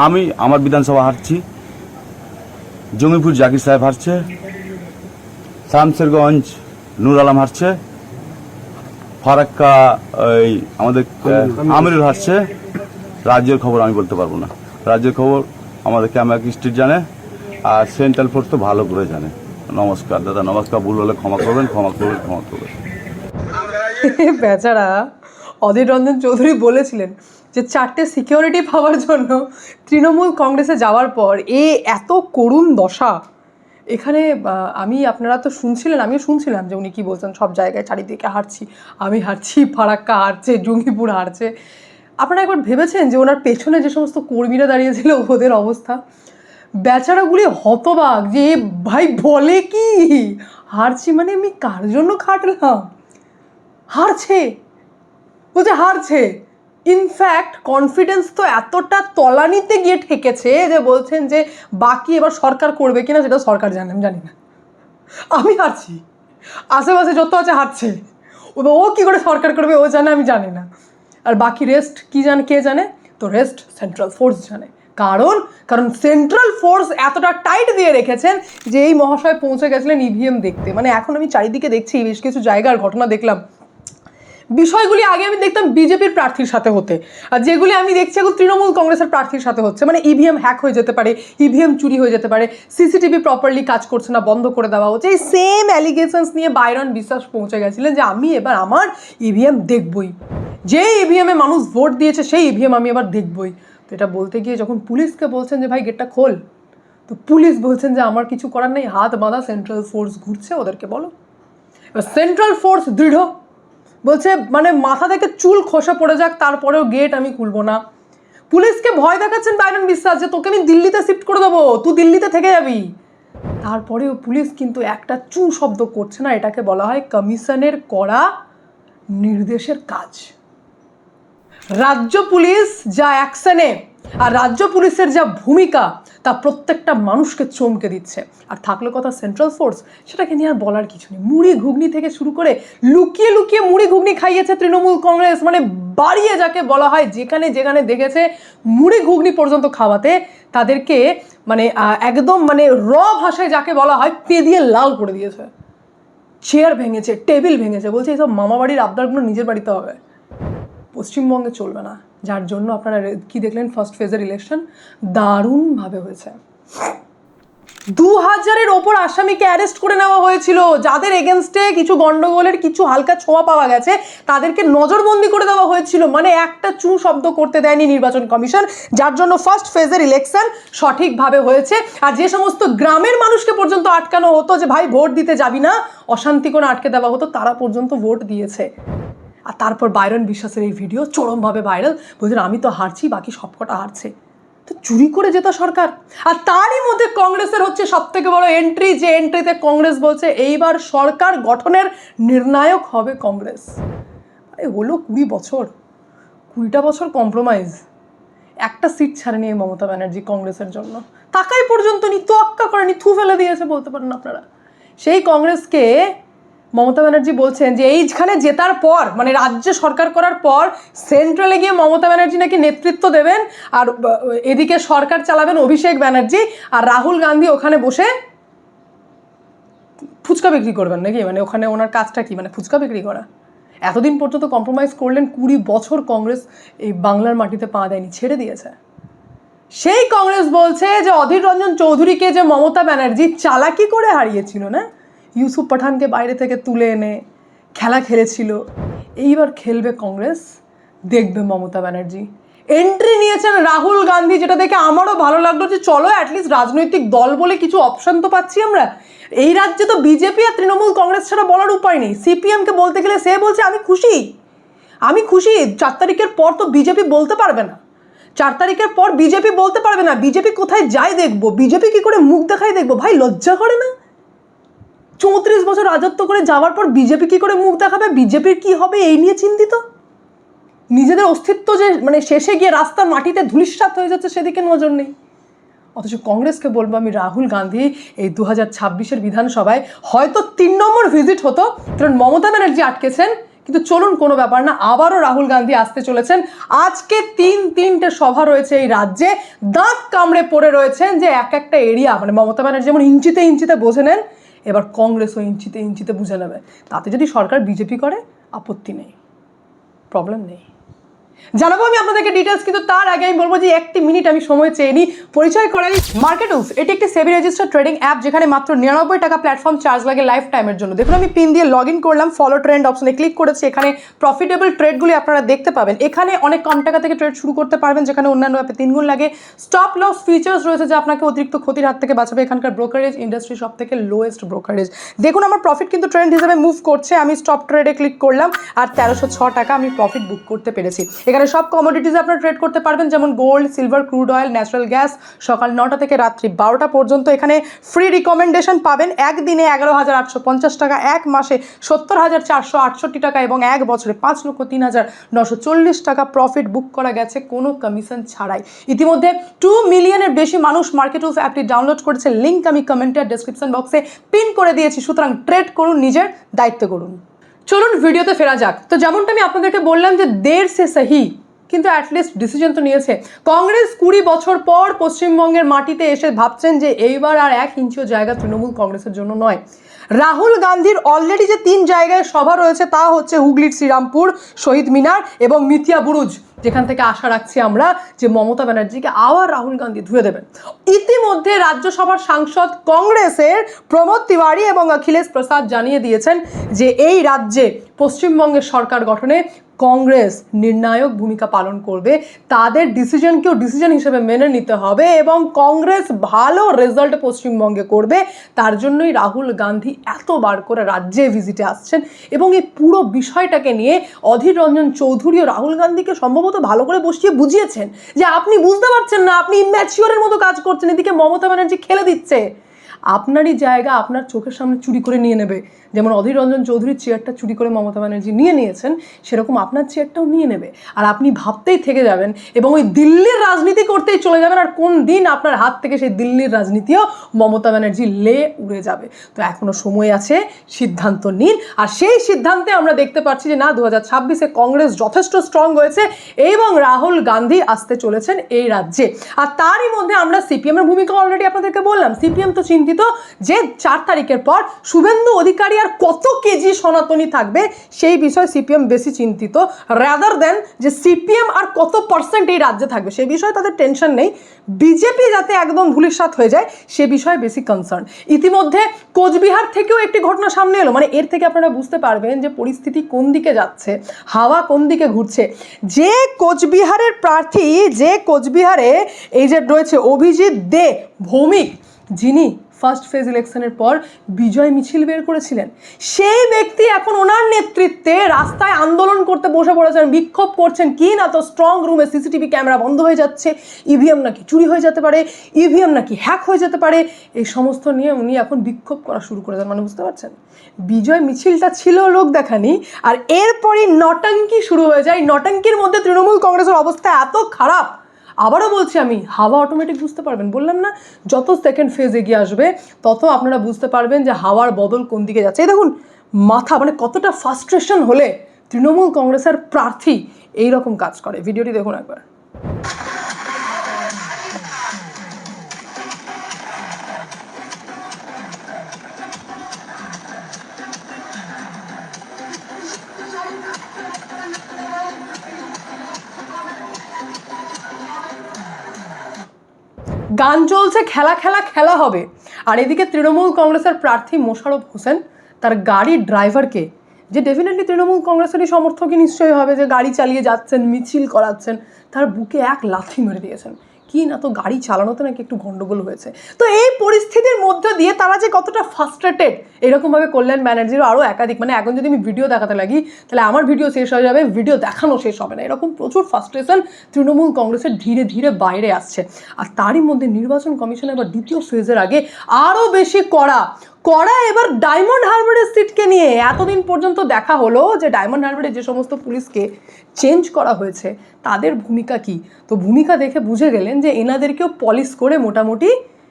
আমি আমার বিধানসভা হারছি, জঙ্গিপুর জাকির সাহেব হারছে, শামসেরগঞ্জ নূর আলম হারছে, ফারাক্কা ওই আমাদের আমিরুল হারছে। রাজ্যের খবর আমি বলতে পারবো না, রাজ্যের খবর আমাদের ক্যামেরা স্ট্রিট জানে, আর সেন্ট্রাল ফোর্স তো ভালো করে জানে। নমস্কার দাদা, নমস্কার। ভুল হলে ক্ষমা করবেন, ক্ষমা করবেন, ক্ষমা করবেন। বেচারা অধীর রঞ্জন চৌধুরী বলেছিলেন যে 4টে সিকিউরিটি পাওয়ার জন্য তৃণমূল কংগ্রেসে যাওয়ার পর এত করুণ দশা। এখানে আপনারা তো শুনছিলেন, আমিও শুনছিলাম যে উনি কী বলছেন, সব জায়গায় চারিদিকে হারছি, আমি হারছি, ফারাক্কা হারছে, জঙ্গিপুর হারছে। আপনারা একবার ভেবেছেন যে ওনার পেছনে যে সমস্ত কর্মীরা দাঁড়িয়েছিল ওদের অবস্থা? বেচারাগুলি হতবাক যে ভাই বলে কি, হারছি মানে আমি কার জন্য খাটলাম? হারছে, বলছে হারছে। ইনফ্যাক্ট কনফিডেন্স তো এতটা তলানিতে গিয়ে ঠেকেছে যে বলছেন যে বাকি এবার সরকার করবে কিনা সেটা সরকার জানে, আমি জানি না। আমি হারছি, আশেপাশে যত আছে হারছে, ও কী করে সরকার করবে ও জানে, আমি জানি না। আর বাকি রেস্ট কী জানে, কে জানে? তো রেস্ট সেন্ট্রাল ফোর্স জানে। কারণ সেন্ট্রাল ফোর্স এতটা টাইট দিয়ে রেখেছেন যে এই মহাশয় পৌঁছে গেছিলেন ইভিএম দেখতে। মানে এখন আমি চারিদিকে দেখছি বেশ কিছু জায়গার ঘটনা দেখলাম, বিষয়গুলি আগে আমি দেখতাম বিজেপির প্রার্থীর সাথে হতে, আর যেগুলি আমি দেখছি এখন তৃণমূল কংগ্রেসের প্রার্থীর সাথে হচ্ছে। মানে ইভিএম হ্যাক হয়ে যেতে পারে, ইভিএম চুরি হয়ে যেতে পারে, সিসিটিভি প্রপারলি কাজ করছে না, বন্ধ করে দেওয়া হচ্ছে। এই সেম অ্যালিগেশনস নিয়ে বাইরন বিশ্বাস পৌঁছে গেছিলেন যে আমি এবার আমার ইভিএম দেখবই, যে ইভিএমে মানুষ ভোট দিয়েছে সেই ইভিএম আমি এবার দেখবই। তো এটা বলতে গিয়ে যখন পুলিশকে বলছেন যে ভাই গেটটা খোল, তো পুলিশ বলছেন যে আমার কিছু করার নেই, হাত বাঁধা, সেন্ট্রাল ফোর্স ঘুরছে, ওদেরকে বলো। এবার সেন্ট্রাল ফোর্স দৃঢ়, বলছে মানে মাথা থেকে চুল খসে পড়ে যাক তারপরেও গেট আমি খুলবো না। পুলিশকে ভয় দেখাচ্ছেন বাইরন বিশ্বাস যে তোকে আমি দিল্লিতে শিফট করে দেবো, তুই দিল্লিতে থেকে যাবি। তারপরেও পুলিশ কিন্তু একটা চু শব্দ করছে না। এটাকে বলা হয় কমিশনের করা নির্দেশের কাজ। রাজ্য পুলিশ যা অ্যাকশনে আর রাজ্য পুলিশের যা ভূমিকা তা প্রত্যেকটা মানুষকে চমকে দিচ্ছে। আর থাকলো কথা সেন্ট্রাল ফোর্স, সেটাকে নিয়ে আর বলার কিছু নেই। মুড়ি ঘুগনি থেকে শুরু করে লুকিয়ে লুকিয়ে মুড়ি ঘুগনি খাইয়েছে তৃণমূল কংগ্রেস, মানে বাড়িয়ে যাকে বলা হয়, যেখানে যেখানে দেখেছে মুড়ি ঘুগনি পর্যন্ত খাওয়াতে তাদেরকে মানে একদম মানে ভাষায় যাকে বলা হয় পেদিয়ে লাল করে দিয়েছে। চেয়ার ভেঙেছে, টেবিল ভেঙেছে, বলছে এইসব মামাবাড়ির আবদারগুলো নিজের বাড়িতে হবে, পশ্চিমবঙ্গে চলবে না। যার জন্য আপনারা কি দেখলেন, ফার্স্ট ফেজের ইলেকশন দারুণভাবে হয়েছে। 2000-এর ওপর আসামিকে অ্যারেস্ট করে নেওয়া হয়েছিল, যাদের এগেনস্টে কিছু গন্ডগোলের কিছু হালকা ছোঁয়া পাওয়া গেছে তাদেরকে নজরবন্দি করে দেওয়া হয়েছিল। মানে একটা চু শব্দ করতে দেয়নি নির্বাচন কমিশন, যার জন্য ফার্স্ট ফেজের ইলেকশন সঠিকভাবে হয়েছে। আর যে সমস্ত গ্রামের মানুষকে পর্যন্ত আটকানো হতো যে ভাই ভোট দিতে যাবি না, অশান্তি করে আটকে দেওয়া হতো, তারা পর্যন্ত ভোট দিয়েছে। আর তারপর বাইরন বিশ্বাসের এই ভিডিও চরমভাবে ভাইরাল, বলছেন আমি তো হারছি, বাকি সবকটা হারছে। তো চুরি করে যেত সরকার। আর তারই মধ্যে কংগ্রেসের হচ্ছে সব থেকে বড় এন্ট্রি, যে এন্ট্রিতে কংগ্রেস বলছে এইবার সরকার গঠনের নির্ণায়ক হবে কংগ্রেস। হলো 20 বছর, 20টা বছর কম্প্রোমাইজ, একটা সিট ছাড়েনি মমতা ব্যানার্জি কংগ্রেসের জন্য। টাকাই পর্যন্ত নি, তোয়াক্কা করেনি, থু ফেলে দিয়েছে বলতে পারেন আপনারা। সেই কংগ্রেসকে মমতা ব্যানার্জি বলছেন যে এইখানে জেতার পর, মানে রাজ্যে সরকার করার পর সেন্ট্রালে গিয়ে মমতা ব্যানার্জি নাকি নেতৃত্ব দেবেন, আর এদিকে সরকার চালাবেন অভিষেক ব্যানার্জি, আর রাহুল গান্ধী ওখানে বসে ফুচকা বিক্রি করবেন নাকি। মানে ওখানে ওনার কাজটা কি, মানে ফুচকা বিক্রি করা? এতদিন পর্যন্ত কম্প্রোমাইজ করলেন, 20 বছর কংগ্রেস এই বাংলার মাটিতে পা দেয়নি, ছেড়ে দিয়েছে। সেই কংগ্রেস বলছে যে অধীর রঞ্জন চৌধুরীকে যে মমতা ব্যানার্জি চালাকি করে হারিয়েছিল না, ইউসুফ পাঠানকে বাইরে থেকে তুলে এনে খেলা খেলেছিল, এইবার খেলবে কংগ্রেস, দেখবে মমতা ব্যানার্জি। এন্ট্রি নিয়েছেন রাহুল গান্ধী, যেটা দেখে আমারও ভালো লাগলো যে চলো অ্যাটলিস্ট রাজনৈতিক দল বলে কিছু অপশন তো পাচ্ছি আমরা। এই রাজ্যে তো বিজেপি আর তৃণমূল কংগ্রেস ছাড়া বলার উপায় নেই। সিপিএমকে বলতে গেলে সে বলছে আমি খুশি, আমি খুশি। 4 তারিখের পর তো বিজেপি বলতে পারবে না, 4 তারিখের পর বিজেপি বলতে পারবে না। বিজেপি কোথায় যায় দেখবো, বিজেপি কি করে মুখ দেখায় দেখবো। ভাই লজ্জা করে না? 34 বছর রাজত্ব করে যাওয়ার পর বিজেপি কি করে মুখ দেখাবে, বিজেপির কি হবে এই নিয়ে চিন্তিত। নিজেদের অস্তিত্ব যে মানে শেষে গিয়ে রাস্তার মাটিতে ধূলিসাৎ হয়ে যাচ্ছে সেদিকে নজর নেই। অথচ কংগ্রেসকে বলবো আমি, রাহুল গান্ধী এই 2026-এর বিধানসভায় হয়তো 3 নম্বর ভিজিট হতো, কারণ মমতা ব্যানার্জি আটকেছেন, কিন্তু চলুন, কোনো ব্যাপার না, আবারও রাহুল গান্ধী আসতে চলেছেন। আজকে তিনটে সভা রয়েছে এই রাজ্যে, দাঁত কামড়ে পড়ে রয়েছেন যে এক একটা এরিয়া, মানে মমতা ব্যানার্জি যেমন ইঞ্চিতে ইঞ্চিতে বুঝে নেন, এবার কংগ্রেসও ইঞ্চিতে ইঞ্চিতে বুঝে নেবে। তাতে যদি সরকার বিজেপি করে আপত্তি নেই, প্রবলেম নেই, জানাবো আমি আপনাদেরকে ডিটেলস। কিন্তু তার আগে আমি বলবো যে একটি মিনিট আমি সময় চেয়ে নিই, পরিচয় করাই। মার্কেটুলস এটি একটি সেবি রেজিস্টার্ড ট্রেডিং অ্যাপ, যেখানে মাত্র 99 টাকা প্ল্যাটফর্ম চার্জ লাগে লাইফ টাইমের জন্য। দেখুন, আমি পিন দিয়ে লগ ইন করলাম, ফলো ট্রেন্ড অপশনে ক্লিক করেছি। এখানে প্রফিটেবল ট্রেডগুলি আপনারা দেখতে পাবেন। এখানে অনেক কম টাকা থেকে ট্রেড শুরু করতে পারবেন, যেখানে অন্যান্য অ্যাপে 3 গুণ লাগে। স্টপ লস ফিচার্স রয়েছে, যা আপনাকে অতিরিক্ত ক্ষতির হাত থেকে বাঁচাবে। এখানকার ব্রোকারেজ ইন্ডাস্ট্রি সব থেকে লোয়েস্ট ব্রোকারেজ। দেখুন, আমার প্রফিট কিন্তু ট্রেন্ড হিসেবে মুভ করছে। আমি স্টপ ট্রেডে ক্লিক করলাম আর 1306 টাকা আমি প্রফিট বুক করতে পেরেছি। এখানে সব কমোডিটিজ আপনারা ট্রেড করতে পারবেন, যেমন gold, silver, crude oil, natural gas. সকাল 9টা থেকে রাত্রি 12টা পর্যন্ত এখানে ফ্রি রিকমেন্ডেশন পাবেন। একদিনে 11,850 টাকা, এক মাসে 70,468 টাকা এবং এক বছরে 5,03,940 টাকা প্রফিট বুক করা গেছে কোনো কমিশন ছাড়াই। ইতিমধ্যে 2 মিলিয়নের বেশি মানুষ মার্কেটুলস অ্যাপটি ডাউনলোড করেছে। লিঙ্ক আমি কমেন্টে আর ডেসক্রিপশন বক্সে পিন করে দিয়েছি। সুতরাং ট্রেড করুন, নিজের দায়িত্ব করুন। চলুন ভিডিওতে ফেরা যাক। তো যেমনটা আমি আপনাদেরকে বললাম যে দের সে সহি, কিন্তু অ্যাটলিস্ট ডিসিশন তো নিয়েছে কংগ্রেস। 20 বছর পর পশ্চিমবঙ্গের মাটিতে এসে ভাবছেন যে এইবার আর 1 ইঞ্চিও জায়গা তৃণমূল কংগ্রেসের জন্য নয়। রাহুল গান্ধীর অলরেডি যে 3 জায়গায় সভা রয়েছে, তা হচ্ছে হুগলির শ্রীরামপুর, শহীদ মিনার এবং মিতিয়া বুরুজ, যেখান থেকে আশা রাখছি আমরা যে মমতা ব্যানার্জিকে আবার রাহুল গান্ধী ধুয়ে দেবেন। ইতিমধ্যে রাজ্যসভার সাংসদ কংগ্রেসের প্রমোদ তিওয়ারি এবং অখিলেশ প্রসাদ জানিয়ে দিয়েছেন যে এই রাজ্যে পশ্চিমবঙ্গের সরকার গঠনে কংগ্রেস নির্ণায়ক ভূমিকা পালন করবে। তাদের ডিসিশনকেও ডিসিশন হিসেবে মেনে নিতে হবে এবং কংগ্রেস ভালো রেজাল্ট পশ্চিমবঙ্গে করবে। তার জন্যই রাহুল গান্ধী এতবার করে রাজ্যে ভিজিটে আসছেন এবং এই পুরো বিষয়টাকে নিয়ে অধীর রঞ্জন চৌধুরীও রাহুল গান্ধীকে সম্ভবত ভালো করে বসিয়ে বুঝিয়েছেন যে আপনি বুঝতে পারছেন না, আপনি ইম্যাচিওরের মতো কাজ করছেন, এদিকে মমতা ব্যানার্জি খেলে দিচ্ছে। আপনারই জায়গা আপনার চোখের সামনে চুরি করে নিয়ে নেবে। যেমন অধীর রঞ্জন চৌধুরীর চেয়ারটা চুরি করে মমতা ব্যানার্জি নিয়েছেন, সেরকম আপনার চেয়ারটাও নিয়ে নেবে। আর আপনি ভাবতেই থেকে যাবেন এবং ওই দিল্লির রাজনীতি করতেই চলে যাবেন। আর কোন দিন আপনার হাত থেকে সেই দিল্লির রাজনীতিও মমতা ব্যানার্জি উড়ে যাবে। তো এখনো সময় আছে, সিদ্ধান্ত নিন। আর সেই সিদ্ধান্তে আমরা দেখতে পাচ্ছি যে না, 2026-এ কংগ্রেস যথেষ্ট স্ট্রং হয়েছে এবং রাহুল গান্ধী আসতে চলেছেন এই রাজ্যে। আর তারই মধ্যে আমরা সিপিএমের ভূমিকা অলরেডি আপনাদেরকে বললাম। সিপিএম তো চিন্তিত যে 4 তারিখের পর শুভেন্দু অধিকারী আর কত কেজি সনাতনী থাকবে, সেই বিষয়ে সিপিএম বেশি চিন্তিত রাদার দেন যে সিপিএম আর কত পার্সেন্ট এই রাজ্যে থাকবে, সে বিষয়ে তাদের টেনশন নেই। বিজেপি যাতে একদম ধূলিসাৎ হয়ে যায় সে বিষয়ে বেশি কনসার্ন। ইতিমধ্যে কোচবিহার থেকেও একটি ঘটনা সামনে এলো, মানে এর থেকে আপনারা বুঝতে পারবেন যে পরিস্থিতি কোন দিকে যাচ্ছে, হাওয়া কোন দিকে ঘুরছে। যে কোচবিহারের প্রার্থী, যে কোচবিহারে এই যে রয়েছে অভিজিৎ দে ভৌমিক, যিনি ফার্স্ট ফেজ ইলেকশনের পর বিজয় মিছিল বের করেছিলেন, সেই ব্যক্তি এখন ওনার নেতৃত্বে রাস্তায় আন্দোলন করতে বসে পড়েছেন, বিক্ষোভ করছেন। কি না তো স্ট্রং রুমে সিসিটিভি ক্যামেরা বন্ধ হয়ে যাচ্ছে, ইভিএম নাকি চুরি হয়ে যেতে পারে, ইভিএম নাকি হ্যাক হয়ে যেতে পারে, এই সমস্ত নিয়ে উনি এখন বিক্ষোভ করা শুরু করেছেন। মানে বুঝতে পারছেন, বিজয় মিছিলটা ছিল লোক দেখানি, আর এরপরই নটাঙ্কি শুরু হয়ে যায়। নটাঙ্কির মধ্যে তৃণমূল কংগ্রেসের অবস্থা এত খারাপ, আবারও বলছি আমি, হাওয়া অটোমেটিক বুঝতে পারবেন। বললাম না, যত সেকেন্ড ফেজ এগিয়ে আসবে তত আপনারা বুঝতে পারবেন যে হাওয়ার বদল কোন দিকে যাচ্ছে। এই দেখুন মাথা, মানে কতটা ফ্রাস্ট্রেশন হলে তৃণমূল কংগ্রেসের প্রার্থী এইরকম কাজ করে। ভিডিওটি দেখুন একবার। গান চলছে, খেলা খেলা খেলা হবে। আর এদিকে তৃণমূল কংগ্রেসের প্রার্থী মোশাররফ হোসেন তার গাড়ির ড্রাইভারকে, যে ডেফিনেটলি তৃণমূল কংগ্রেসেরই সমর্থকই নিশ্চয়ই হবে, যে গাড়ি চালিয়ে যাচ্ছেন, মিছিল করাচ্ছেন, তার বুকে এক লাথি মেরে দিয়েছেন। কি না তো গাড়ি চালানোতে নাকি একটু গন্ডগোল হয়েছে। তো এই পরিস্থিতির মধ্যে দিয়ে তারা যে কতটা ফ্রাস্ট্রেটেড, এরকমভাবে কল্যাণ ব্যানার্জিরও আরও একাধিক, মানে এখন যদি আমি ভিডিও দেখাতে লাগি তাহলে আমার ভিডিও শেষ হয়ে যাবে, ভিডিও দেখানো শেষ হবে না। এরকম প্রচুর ফ্রাস্ট্রেশন তৃণমূল কংগ্রেসের ধীরে ধীরে বাইরে আসছে। আর তারই মধ্যে নির্বাচন কমিশন এবার দ্বিতীয় ফেজের আগে আরও বেশি কড়া এবার ডায়মন্ড হারবারের সিটকে নিয়ে। এতদিন পর্যন্ত দেখা হলো যে ডায়মন্ড হারবারে যে সমস্ত পুলিশকে চেঞ্জ করা হয়েছে তাদের ভূমিকা কি, তো ভূমিকা দেখে বুঝে গেলেন যে এনাদেরকেও পলিশ করে মোটামুটি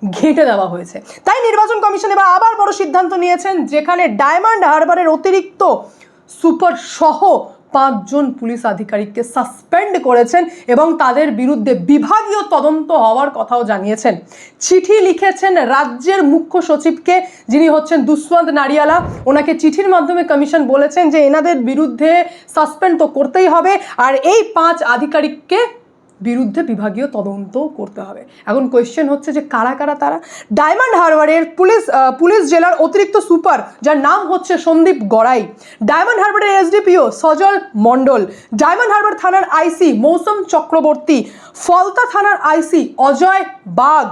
ঘেঁটে দেওয়া হয়েছে। তাই নির্বাচন কমিশন এবার আবার বড় সিদ্ধান্ত নিয়েছেন, যেখানে ডায়মন্ড হারবারের অতিরিক্ত সুপার সহ 5 জন পুলিশ আধিকারিককে সাসপেন্ড করেছেন এবং তাদের বিরুদ্ধে বিভাগীয় তদন্ত হওয়ার কথাও জানিয়েছেন। চিঠি লিখেছেন রাজ্যের মুখ্য সচিবকে, যিনি হচ্ছেন দুষ্মন্ত নারিয়ালা। ওনাকে চিঠির মাধ্যমে কমিশন বলেছেন যে এনাদের বিরুদ্ধে সাসপেন্ড তো করতেই হবে, আর এই 5 আধিকারিককে বিরুদ্ধে বিভাগীয় তদন্ত করতে হবে। এখন কোয়েশ্চেন হচ্ছে যে কারা কারা তারা। ডায়মন্ড হারবারের পুলিশ জেলার অতিরিক্ত সুপার, যার নাম হচ্ছে সন্দীপ গড়াই, ডায়মন্ড হারবারের এসডিপিও সজল মণ্ডল, ডায়মন্ড হারবার থানার আইসি মৌসুম চক্রবর্তী, ফলতা থানার আইসি অজয় বাগ,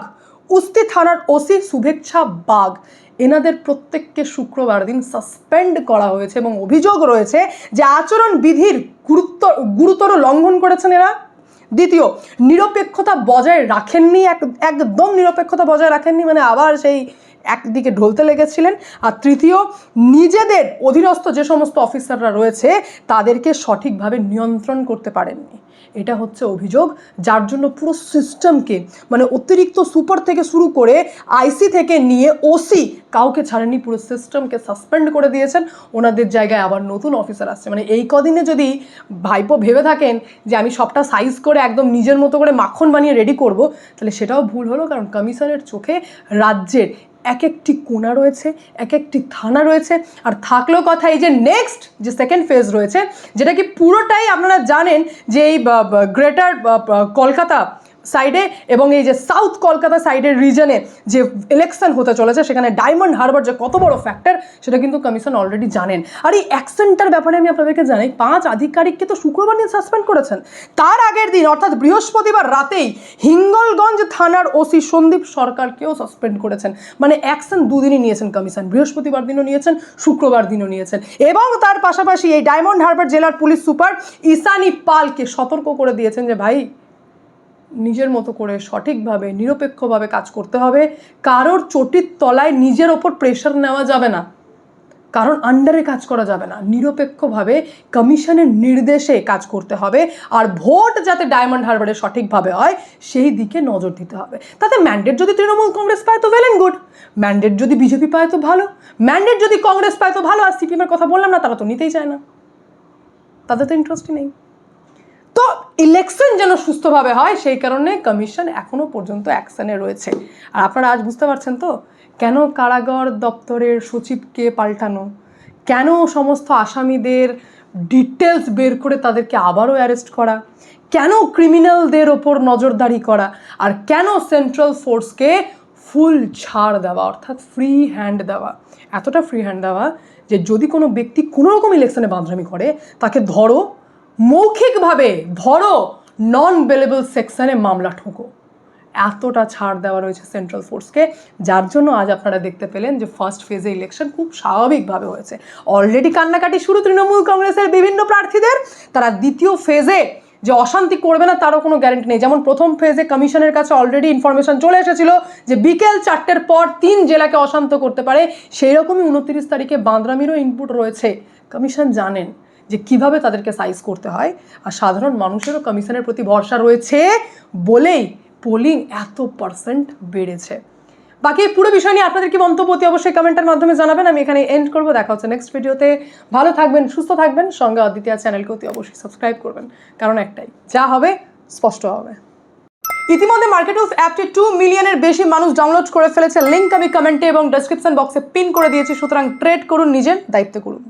উস্তি থানার ওসি শুভেচ্ছা বাগ, এনাদের প্রত্যেককে শুক্রবার দিন সাসপেন্ড করা হয়েছে এবং অভিযোগ রয়েছে যে আচরণ বিধির গুরুতর লঙ্ঘন করেছেন এরা। দ্বিতীয়, নিরপেক্ষতা বজায় রাখেননি, একদম নিরপেক্ষতা বজায় রাখেননি, মানে আবার সেই একদিকে ঢলতে লেগেছিলেন। আর তৃতীয়, নিজেদের অধীনস্থ যে সমস্ত অফিসাররা রয়েছে তাদেরকে সঠিকভাবে নিয়ন্ত্রণ করতে পারেননি। এটা হচ্ছে অভিযোগ, যার জন্য পুরো সিস্টেমকে, মানে অতিরিক্ত সুপার থেকে শুরু করে আইসি থেকে নিয়ে ওসি কাউকে ছাড়েননি, পুরো সিস্টেমকে সাসপেন্ড করে দিয়েছেন। ওনাদের জায়গায় আবার নতুন অফিসার আসছে। মানে এই কদিনে যদি ভাইপো ভেবে থাকেন যে আমি সবটা সাইজ করে একদম নিজের মতো করে মাখন বানিয়ে রেডি করব, তাহলে সেটাও ভুল হলো। কারণ কমিশনের চোখে রাজ্যের এক একটি কোণা রয়েছে, এক একটি থানা রয়েছে। আর থাকলো কথা এই যে নেক্সট যে সেকেন্ড ফেজ রয়েছে, যেটা কি পুরোটাই আপনারা জানেন যে এই গ্রেটার কলকাতা সাইডে এবং এই যে সাউথ কলকাতা সাইডের রিজনে যে ইলেকশন হতে চলেছে, সেখানে ডায়মন্ড হারবার যে কত বড় ফ্যাক্টর সেটা কিন্তু কমিশন অলরেডি জানেন। আর এই অ্যাকসেন্টটার ব্যাপারে আমি আপনাদেরকে জানাই, 5 আধিকারিককে তো শুক্রবার দিন সাসপেন্ড করেছেন। তার আগের দিন অর্থাৎ বৃহস্পতিবার রাতেই হিঙ্গলগঞ্জ থানার ওসি সন্দীপ সরকারকেও সাসপেন্ড করেছেন। মানে অ্যাকশন দুদিনই নিয়েছেন কমিশন, বৃহস্পতিবার দিনও নিয়েছেন, শুক্রবার দিনও নিয়েছেন। এবং তার পাশাপাশি এই ডায়মন্ড হারবার জেলার পুলিশ সুপার ঈশানী পালকে সতর্ক করে দিয়েছেন যে ভাই, নিজের মতো করে সঠিকভাবে নিরপেক্ষভাবে কাজ করতে হবে। কারোর চটির তলায় নিজের ওপর প্রেশার নেওয়া যাবে না, কারণ আন্ডারে কাজ করা যাবে না। নিরপেক্ষভাবে কমিশনের নির্দেশে কাজ করতে হবে। আর ভোট যাতে ডায়মন্ড হারবারে সঠিকভাবে হয় সেই দিকে নজর দিতে হবে। তাতে ম্যান্ডেট যদি তৃণমূল কংগ্রেস পায় তো ওয়েল অ্যান্ড গুড, ম্যান্ডেট যদি বিজেপি পায় তো ভালো, ম্যান্ডেট যদি কংগ্রেস পায় তো ভালো। আর সিপিএমের কথা বললাম না, তারা তো নিতেই চায় না, তাদের তো ইন্টারেস্টই নেই। তো ইলেকশন যেন সুস্থভাবে হয় সেই কারণে কমিশন এখনো পর্যন্ত অ্যাকশনে রয়েছে। আর আপনারা আজ বুঝতে পারছেন তো কেন কারাগার দপ্তরের সচিবকে পাল্টানো, কেন সমস্ত আসামিদের ডিটেলস বের করে তাদেরকে আবারও অ্যারেস্ট করা, কেন ক্রিমিনালদের ওপর নজরদারি করা, আর কেন সেন্ট্রাল ফোর্সকে ফুল ছাড় দেওয়া, অর্থাৎ ফ্রি হ্যান্ড দেওয়া। এতটা ফ্রি হ্যান্ড দেওয়া যে যদি কোনো ব্যক্তি কোনো রকম ইলেকশনে বাঁধরামি করে তাকে ধরো, মৌখিকভাবে ধরো, নন বেলেবল সেকশনে মামলা ঠোকো। এতটা ছাড় দেওয়া রয়েছে সেন্ট্রাল ফোর্সকে, যার জন্য আজ আপনারা দেখতে পেলেন যে ফার্স্ট ফেজে ইলেকশন খুব স্বাভাবিকভাবে হয়েছে। অলরেডি কান্নাকাটি শুরু তৃণমূল কংগ্রেসের বিভিন্ন প্রার্থীদের। তারা দ্বিতীয় ফেজে যে অশান্তি করবে না তারও কোনো গ্যারেন্টি নেই। যেমন প্রথম ফেজে কমিশনের কাছে অলরেডি ইনফরমেশন চলে এসেছিল যে বিকেল 4টের পর 3 জেলাকে অশান্ত করতে পারে, সেই রকমই 29 তারিখে বাঁদরামিরও ইনপুট রয়েছে। কমিশন জানেন যে কিভাবে তাদেরকে সাইজ করতে হয়। আর সাধারণ মানুষেরও কমিশনের প্রতি ভরসা রয়েছে বলেই পোলিং এত % বেড়েছে। বাকি পুরো বিষয় নিয়ে আপনাদের কি মন্তব্য অতি অবশ্যই কমেন্টের মাধ্যমে জানাবেন। আমি এখানে এন্ড করবো, দেখা হচ্ছে নেক্সট ভিডিওতে। ভালো থাকবেন, সুস্থ থাকবেন, সঙ্গে অদ্বিতীয়া চ্যানেলকে অতি অবশ্যই সাবস্ক্রাইব করবেন, কারণ একটাই, যা হবে স্পষ্ট হবে। ইতিমধ্যে মার্কেটউলফ অ্যাপটি 2 মিলিয়নের বেশি মানুষ ডাউনলোড করে ফেলেছে। লিঙ্ক আমি কমেন্টে এবং ডেসক্রিপশন বক্সে পিন করে দিয়েছি। সুতরাং ট্রেড করুন, নিজের দায়িত্ব করুন।